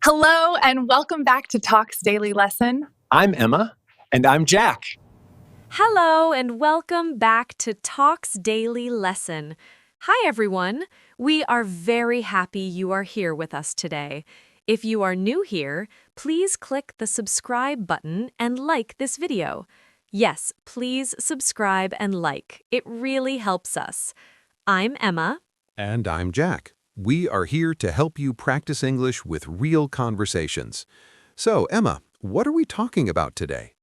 Hello, and welcome back to Talk's Daily Lesson. I'm Emma. And I'm Jack. Hello, and welcome back to Talk's Daily Lesson. Hi, everyone. We are very happy you are here with us today. If you are new here, please click the subscribe button and like this video. Yes, please subscribe and like. It really helps us. I'm Emma. And I'm Jack. We are here to help you practice English with real conversations. So, Emma, what are we talking about today?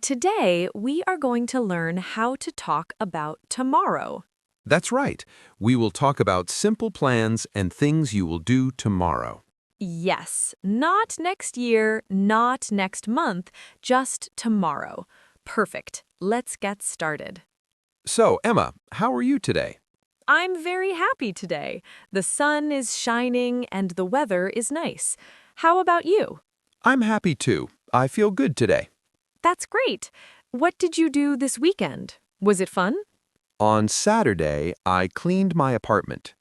Today, we are going to learn how to talk about tomorrow. That's right. We will talk about simple plans and things you will do tomorrow. Yes, not next year, not next month, just tomorrow. Perfect. Let's get started. So, Emma, how are you today? I'm very happy today. The sun is shining and the weather is nice. How about you? I'm happy too. I feel good today. That's great. What did you do this weekend? Was it fun? On Saturday, I cleaned my apartment.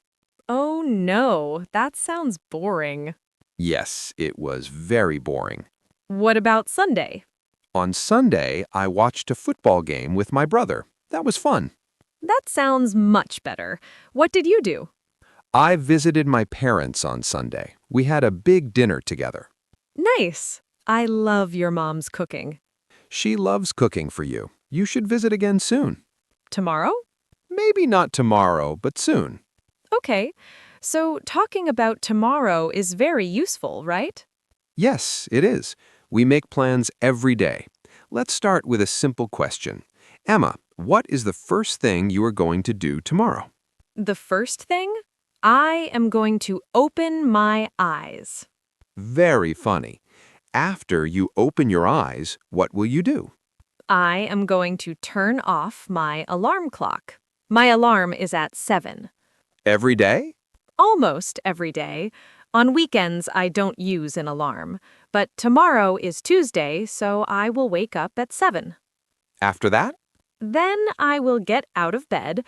Oh no, that sounds boring. Yes, it was very boring. What about Sunday? On Sunday, I watched a football game with my brother. That was fun. That sounds much better. What did you do? I visited my parents on Sunday. We had a big dinner together. Nice. I love your mom's cooking. She loves cooking for you. You should visit again soon. Tomorrow? Maybe not tomorrow, but soon. Okay. So talking about tomorrow is very useful, right? Yes, it is. We make plans every day. Let's start with a simple question. Emma, what is the first thing you are going to do tomorrow? The first thing? I am going to open my eyes. Very funny. After you open your eyes, what will you do? I am going to turn off my alarm clock. My alarm is at 7. Every day? Almost every day. On weekends, I don't use an alarm. But tomorrow is Tuesday, so I will wake up at 7. After that? Then I will get out of bed.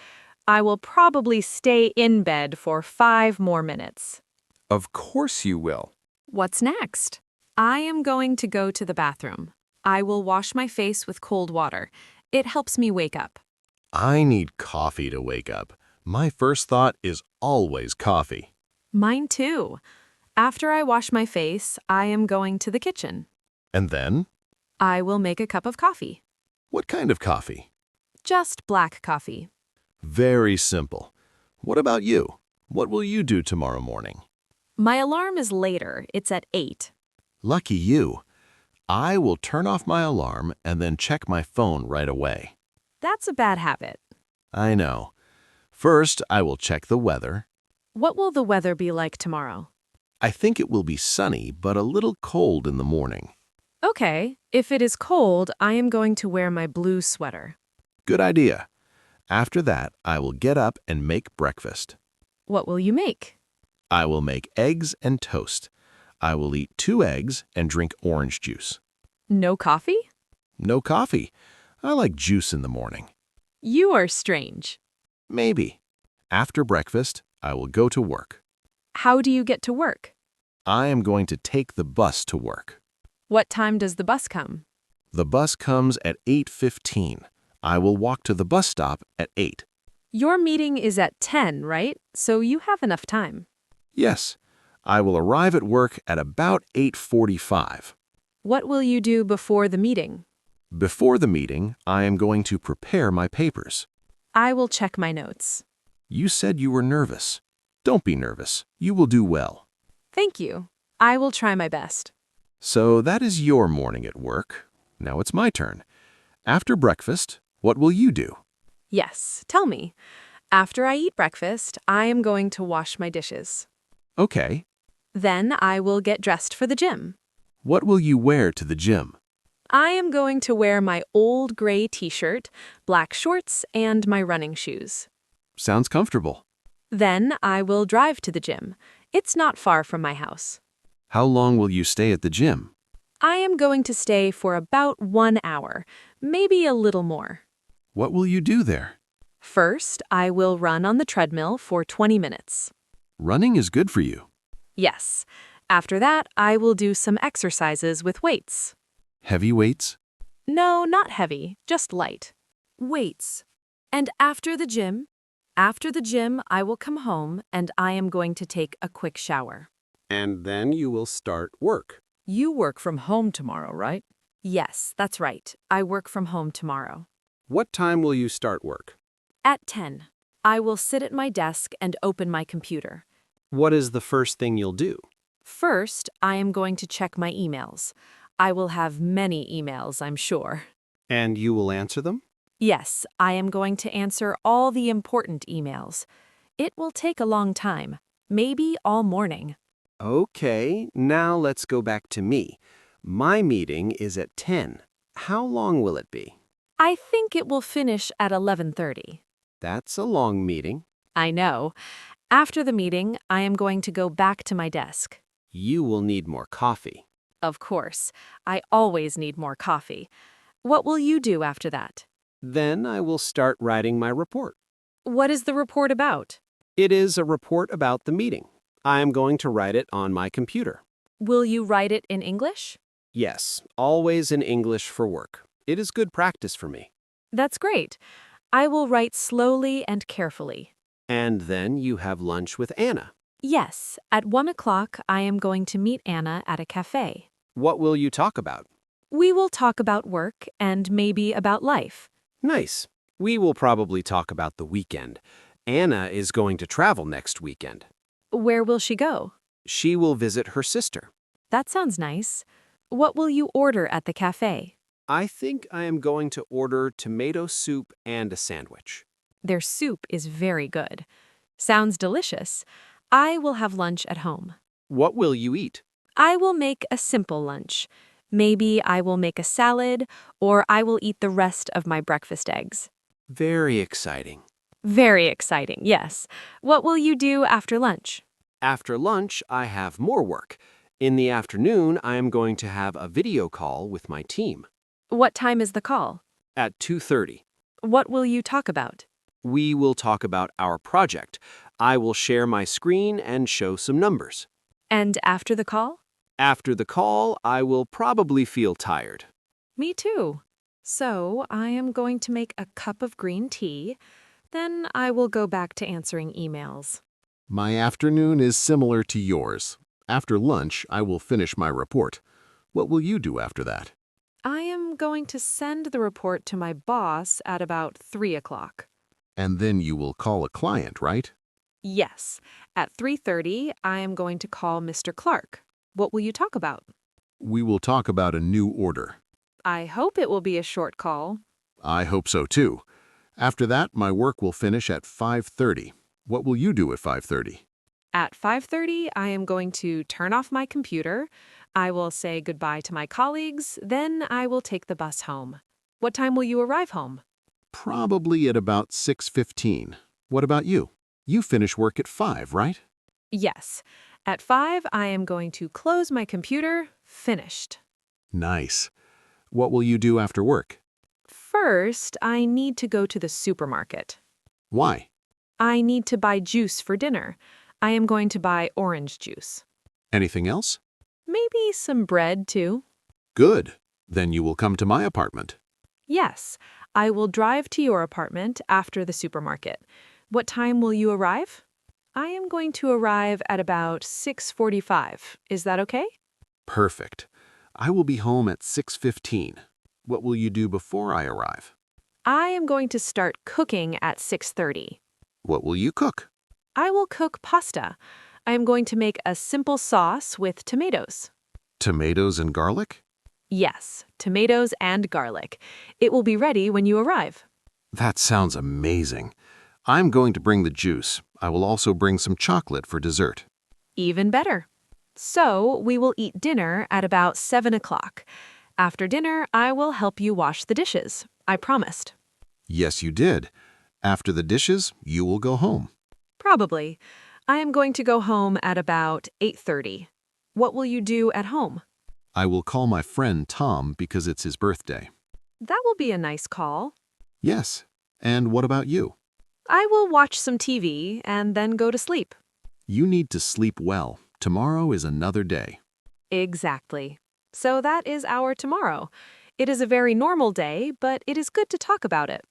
I will probably stay in bed for 5 more minutes. Of course you will. What's next? I am going to go to the bathroom. I will wash my face with cold water. It helps me wake up. I need coffee to wake up. My first thought is always coffee. Mine too. After I wash my face, I am going to the kitchen. And then? I will make a cup of coffee. What kind of coffee? Just black coffee. Very simple. What about you? What will you do tomorrow morning? My alarm is later. It's at 8. Lucky you. I will turn off my alarm and then check my phone right away. That's a bad habit. I know. First, I will check the weather. What will the weather be like tomorrow? I think it will be sunny, but a little cold in the morning. Okay, if it is cold, I am going to wear my blue sweater. Good idea. After that, I will get up and make breakfast. What will you make? I will make eggs and toast. I will eat 2 eggs and drink orange juice. No coffee? No coffee. I like juice in the morning. You are strange. Maybe. After breakfast, I will go to work. How do you get to work? I am going to take the bus to work. What time does the bus come? The bus comes at 8:15. I will walk to the bus stop at 8. Your meeting is at 10, right? So you have enough time. Yes, I will arrive at work at about 8:45. What will you do before the meeting? Before the meeting, I am going to prepare my papers. I will check my notes. You said you were nervous. Don't be nervous. You will do well. Thank you. I will try my best. So that is your morning at work. Now it's my turn. After breakfast, what will you do? Yes, tell me. After I eat breakfast, I am going to wash my dishes. Okay. Then I will get dressed for the gym. What will you wear to the gym? I am going to wear my old gray t-shirt, black shorts, and my running shoes. Sounds comfortable. Then I will drive to the gym. It's not far from my house. How long will you stay at the gym? I am going to stay for about 1 hour, maybe a little more. What will you do there? First, I will run on the treadmill for 20 minutes. Running is good for you. Yes. After that, I will do some exercises with weights. Heavy weights? No, not heavy, just light. Weights. And after the gym, I will come home and I am going to take a quick shower. And then you will start work. You work from home tomorrow, right? Yes, that's right. I work from home tomorrow. What time will you start work? At 10, I will sit at my desk and open my computer. What is the first thing you'll do? First, I am going to check my emails. I will have many emails, I'm sure. And you will answer them? Yes, I am going to answer all the important emails. It will take a long time, maybe all morning. Okay, now let's go back to me. My meeting is at 10. How long will it be? I think it will finish at 11:30. That's a long meeting. I know. After the meeting, I am going to go back to my desk. You will need more coffee. Of course, I always need more coffee. What will you do after that? Then I will start writing my report. What is the report about? It is a report about the meeting. I am going to write it on my computer. Will you write it in English? Yes, always in English for work. It is good practice for me. That's great. I will write slowly and carefully. And then you have lunch with Anna. Yes, at 1 o'clock, I am going to meet Anna at a cafe. What will you talk about? We will talk about work and maybe about life. Nice. We will probably talk about the weekend. Anna is going to travel next weekend. Where will she go? She will visit her sister. That sounds nice. What will you order at the cafe? I think I am going to order tomato soup and a sandwich. Their soup is very good. Sounds delicious. I will have lunch at home. What will you eat? I will make a simple lunch. Maybe I will make a salad, or I will eat the rest of my breakfast eggs. Very exciting. Very exciting, yes. What will you do after lunch? After lunch, I have more work. In the afternoon, I am going to have a video call with my team. What time is the call? At 2:30. What will you talk about? We will talk about our project. I will share my screen and show some numbers. And after the call? After the call, I will probably feel tired. Me too. So I am going to make a cup of green tea. Then I will go back to answering emails. My afternoon is similar to yours. After lunch, I will finish my report. What will you do after that? I am going to send the report to my boss at about 3 o'clock. And then you will call a client, right? Yes. At 3:30, I am going to call Mr. Clark. What will you talk about? We will talk about a new order. I hope it will be a short call. I hope so too. After that, my work will finish at 5:30. What will you do at 5:30? At 5:30, I am going to turn off my computer. I will say goodbye to my colleagues. Then I will take the bus home. What time will you arrive home? Probably at about 6:15. What about you? You finish work at 5, right? Yes. At 5, I am going to close my computer. Finished. Nice. What will you do after work? First, I need to go to the supermarket. Why? I need to buy juice for dinner. I am going to buy orange juice. Anything else? Maybe some bread, too. Good. Then you will come to my apartment. Yes, I will drive to your apartment after the supermarket. What time will you arrive? I am going to arrive at about 6:45. Is that okay? Perfect. I will be home at 6:15. What will you do before I arrive? I am going to start cooking at 6:30. What will you cook? I will cook pasta. I am going to make a simple sauce with tomatoes. Tomatoes and garlic? Yes, tomatoes and garlic. It will be ready when you arrive. That sounds amazing. I'm going to bring the juice. I will also bring some chocolate for dessert. Even better. So, we will eat dinner at about 7 o'clock. After dinner, I will help you wash the dishes. I promised. Yes, you did. After the dishes, you will go home. Probably. I am going to go home at about 8:30. What will you do at home? I will call my friend Tom because it's his birthday. That will be a nice call. Yes. And what about you? I will watch some TV and then go to sleep. You need to sleep well. Tomorrow is another day. Exactly. So that is our tomorrow. It is a very normal day, but it is good to talk about it.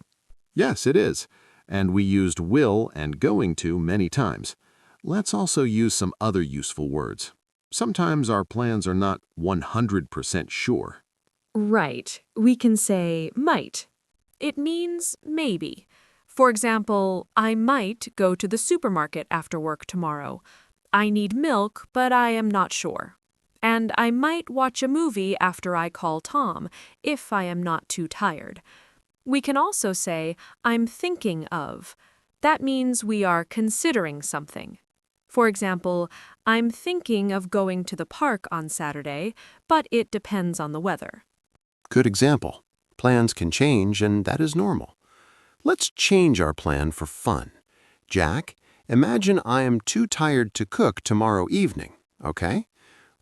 Yes, it is. And we used will and going to many times. Let's also use some other useful words. Sometimes our plans are not 100% sure. Right. We can say might. It means maybe. For example, I might go to the supermarket after work tomorrow. I need milk, but I am not sure. And I might watch a movie after I call Tom, if I am not too tired. We can also say, I'm thinking of. That means we are considering something. For example, I'm thinking of going to the park on Saturday, but it depends on the weather. Good example. Plans can change, and that is normal. Let's change our plan for fun. Jack, imagine I am too tired to cook tomorrow evening, okay?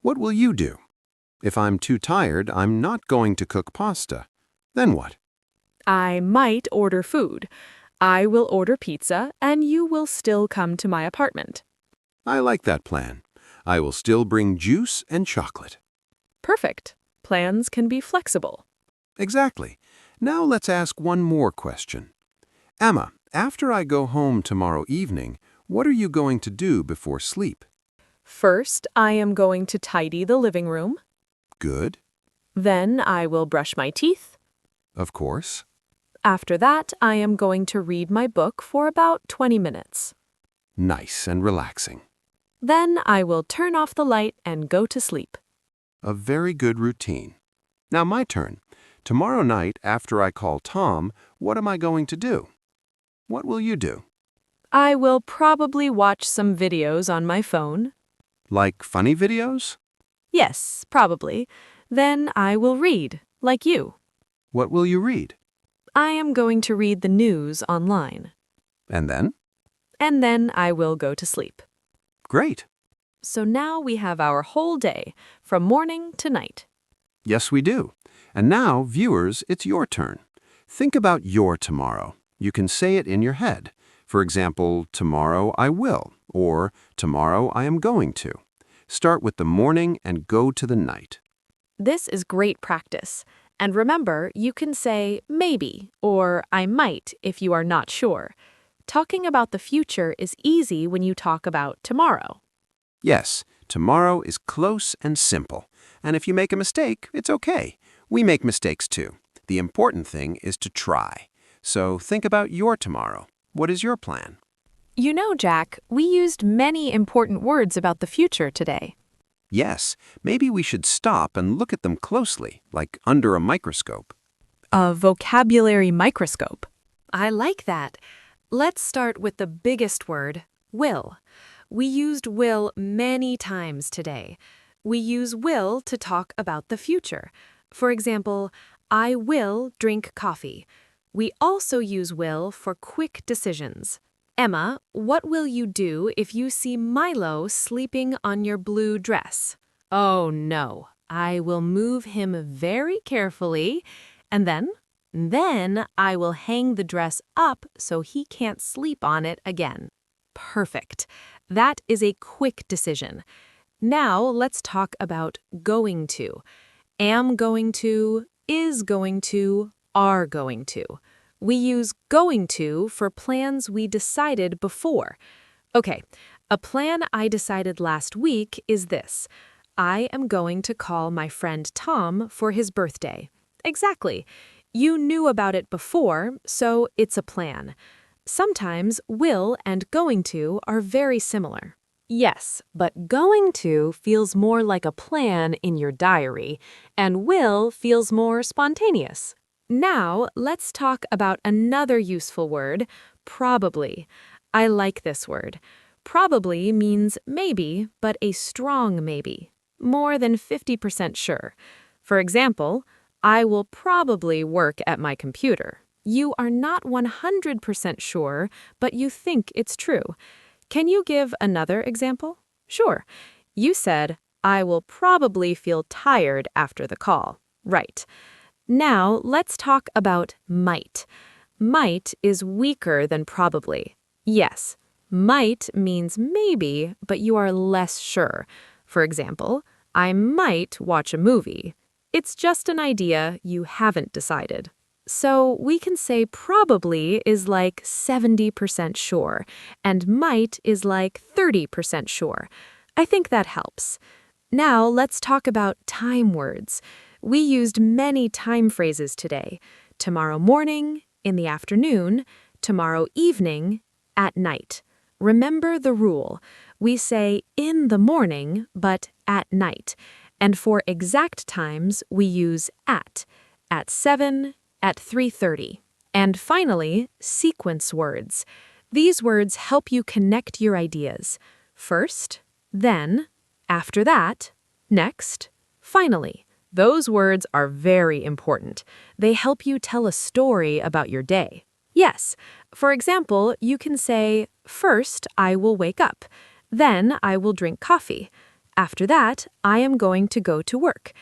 What will you do? If I'm too tired, I'm not going to cook pasta. Then what? I might order food. I will order pizza, and you will still come to my apartment. I like that plan. I will still bring juice and chocolate. Perfect. Plans can be flexible. Exactly. Now let's ask one more question. Emma, after I go home tomorrow evening, what are you going to do before sleep? First, I am going to tidy the living room. Good. Then I will brush my teeth. Of course. After that, I am going to read my book for about 20 minutes. Nice and relaxing. Then I will turn off the light and go to sleep. A very good routine. Now my turn. Tomorrow night, after I call Tom, what am I going to do? What will you do? I will probably watch some videos on my phone. Like funny videos? Yes, probably. Then I will read, like you. What will you read? I am going to read the news online. And then? And then I will go to sleep. Great. So now we have our whole day, from morning to night. Yes, we do. And now, viewers, it's your turn. Think about your tomorrow. You can say it in your head. For example, tomorrow I will, or tomorrow I am going to. Start with the morning and go to the night. This is great practice. And remember, you can say maybe or I might if you are not sure. Talking about the future is easy when you talk about tomorrow. Yes, tomorrow is close and simple. And if you make a mistake, it's okay. We make mistakes too. The important thing is to try. So think about your tomorrow. What is your plan? You know, Jack, we used many important words about the future today. Yes, maybe we should stop and look at them closely, like under a microscope. A vocabulary microscope. I like that. Let's start with the biggest word, will. We used will many times today. We use will to talk about the future. For example, I will drink coffee. We also use will for quick decisions. Emma, what will you do if you see Milo sleeping on your blue dress? Oh no, I will move him very carefully, and then I will hang the dress up so he can't sleep on it again. Perfect. That is a quick decision. Now let's talk about going to. Am going to, is going to, are going to. We use going to for plans we decided before. Okay, a plan I decided last week is this. I am going to call my friend Tom for his birthday. Exactly. You knew about it before, so it's a plan. Sometimes will and going to are very similar. Yes, but going to feels more like a plan in your diary, and will feels more spontaneous. Now, let's talk about another useful word, probably. I like this word. Probably means maybe, but a strong maybe. More than 50% sure. For example, I will probably work at my computer. You are not 100% sure, but you think it's true. Can you give another example? Sure. You said, I will probably feel tired after the call. Right. Now, let's talk about might. Might is weaker than probably. Yes, Might means maybe, but you are less sure. For example, I might watch a movie. It's just an idea, you haven't decided. So we can say probably is like 70% sure, and might is like 30% sure. I think that helps. Now let's talk about time words. We used many time phrases today. Tomorrow morning, in the afternoon, tomorrow evening, at night. Remember the rule. We say in the morning, but at night. And for exact times, we use at 7, at 3:30. And finally, sequence words. These words help you connect your ideas. First, then, after that, next, finally. Those words are very important. They help you tell a story about your day. Yes, for example, you can say, first, I will wake up. Then I will drink coffee. After that, I am going to go to work.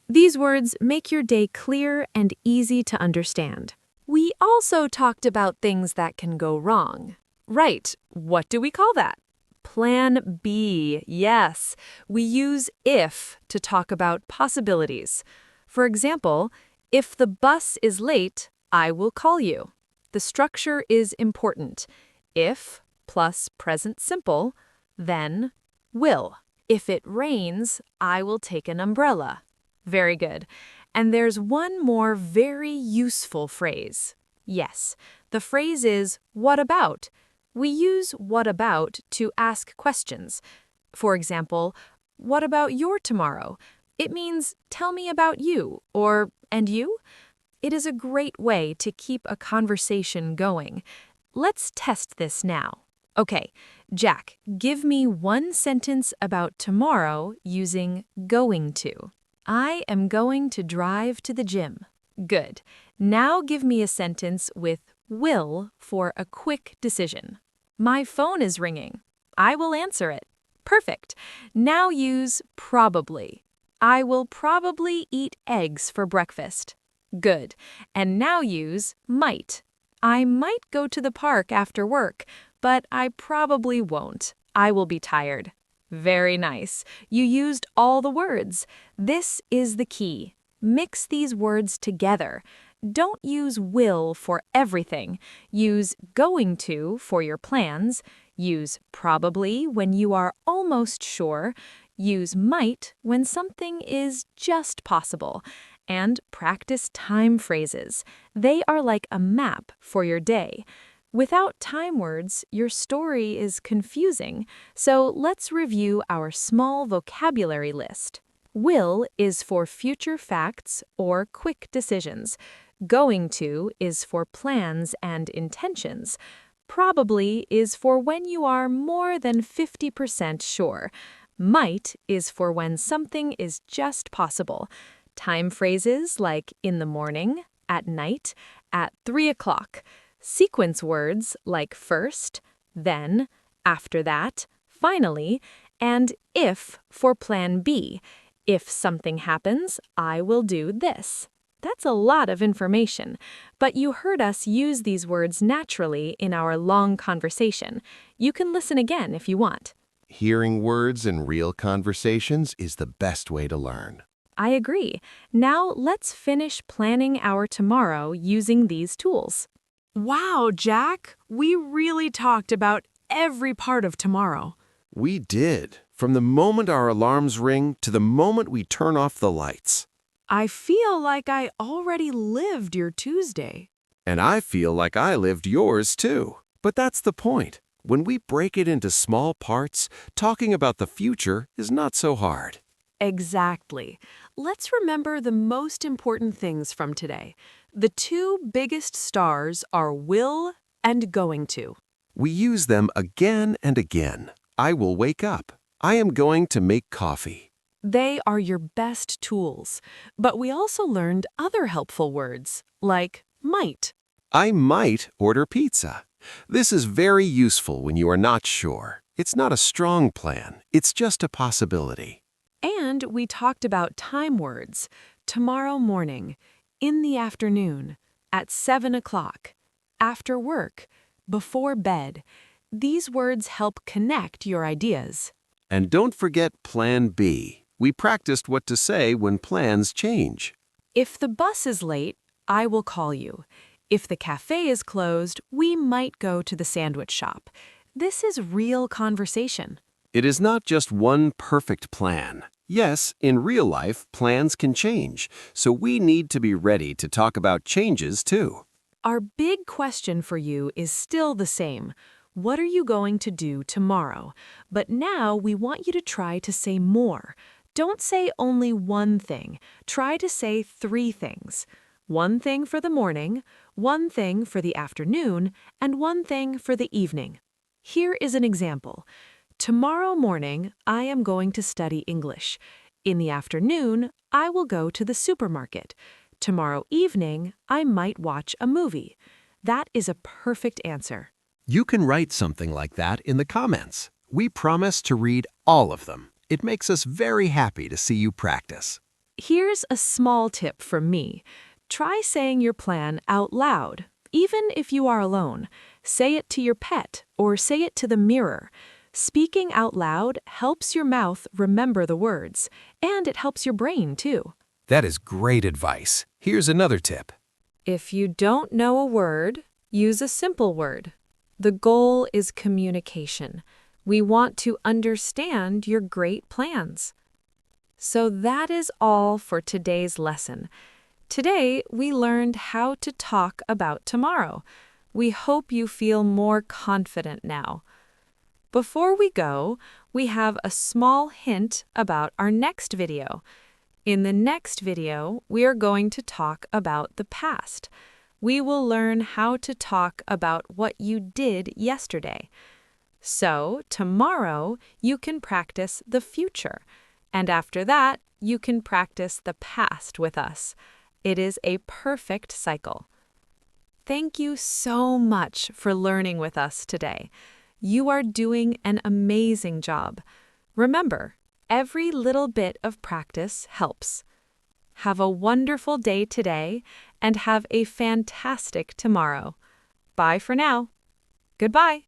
These words make your day clear and easy to understand. We also talked about things that can go wrong. Right, what do we call that? Plan B, yes. We use if to talk about possibilities. For example, if the bus is late, I will call you. The structure is important. If plus present simple, then will. If it rains, I will take an umbrella. Very good. And there's one more very useful phrase. Yes, the phrase is what about? We use what about to ask questions. For example, what about your tomorrow? It means tell me about you, or and you? It is a great way to keep a conversation going. Let's test this now. Okay, Jack, give me one sentence about tomorrow using going to. I am going to drive to the gym. Good. Now give me a sentence with will for a quick decision. My phone is ringing. I will answer it. Perfect. Now use probably. I will probably eat eggs for breakfast. Good. And now use might. I might go to the park after work, but I probably won't. I will be tired. Very nice. You used all the words. This is the key. Mix these words together. Don't use will for everything. Use going to for your plans. Use probably when you are almost sure. Use might when something is just possible. And practice time phrases. They are like a map for your day. Without time words, your story is confusing, so let's review our small vocabulary list. Will is for future facts or quick decisions. Going to is for plans and intentions. Probably is for when you are more than 50% sure. Might is for when something is just possible. Time phrases like in the morning, at night, at 3 o'clock. Sequence words like first, then, after that, finally, and if for plan B. If something happens, I will do this. That's a lot of information, but you heard us use these words naturally in our long conversation. You can listen again if you want. Hearing words in real conversations is the best way to learn. I agree. Now let's finish planning our tomorrow using these tools. Wow, Jack, we really talked about every part of tomorrow. We did, from the moment our alarms ring to the moment we turn off the lights. I feel like I already lived your Tuesday. And I feel like I lived yours too. But that's the point. When we break it into small parts, talking about the future is not so hard. Exactly. Let's remember the most important things from today. The two biggest stars are will and going to. We use them again and again. I will wake up. I am going to make coffee. They are your best tools. But we also learned other helpful words, like might. I might order pizza. This is very useful when you are not sure. It's not a strong plan. It's just a possibility. And we talked about time words. Tomorrow morning, in the afternoon, at 7 o'clock, after work, before bed. These words help connect your ideas. And don't forget Plan B. We practiced what to say when plans change. If the bus is late, I will call you. If the cafe is closed, we might go to the sandwich shop. This is real conversation. It is not just one perfect plan. Yes, in real life, plans can change, so we need to be ready to talk about changes too. Our big question for you is still the same. What are you going to do tomorrow? But now we want you to try to say more. Don't say only one thing. Try to say 3 things. One thing for the morning, one thing for the afternoon, and one thing for the evening. Here is an example. Tomorrow morning, I am going to study English. In the afternoon, I will go to the supermarket. Tomorrow evening, I might watch a movie. That is a perfect answer. You can write something like that in the comments. We promise to read all of them. It makes us very happy to see you practice. Here's a small tip from me. Try saying your plan out loud, even if you are alone. Say it to your pet or say it to the mirror. Speaking out loud helps your mouth remember the words, and it helps your brain too. That is great advice. Here's another tip. If you don't know a word, use a simple word. The goal is communication. We want to understand your great plans. So that is all for today's lesson. Today, we learned how to talk about tomorrow. We hope you feel more confident now. Before we go, we have a small hint about our next video. In the next video, we are going to talk about the past. We will learn how to talk about what you did yesterday. So, tomorrow, you can practice the future. And after that, you can practice the past with us. It is a perfect cycle. Thank you so much for learning with us today. You are doing an amazing job. Remember, every little bit of practice helps. Have a wonderful day today and have a fantastic tomorrow. Bye for now. Goodbye.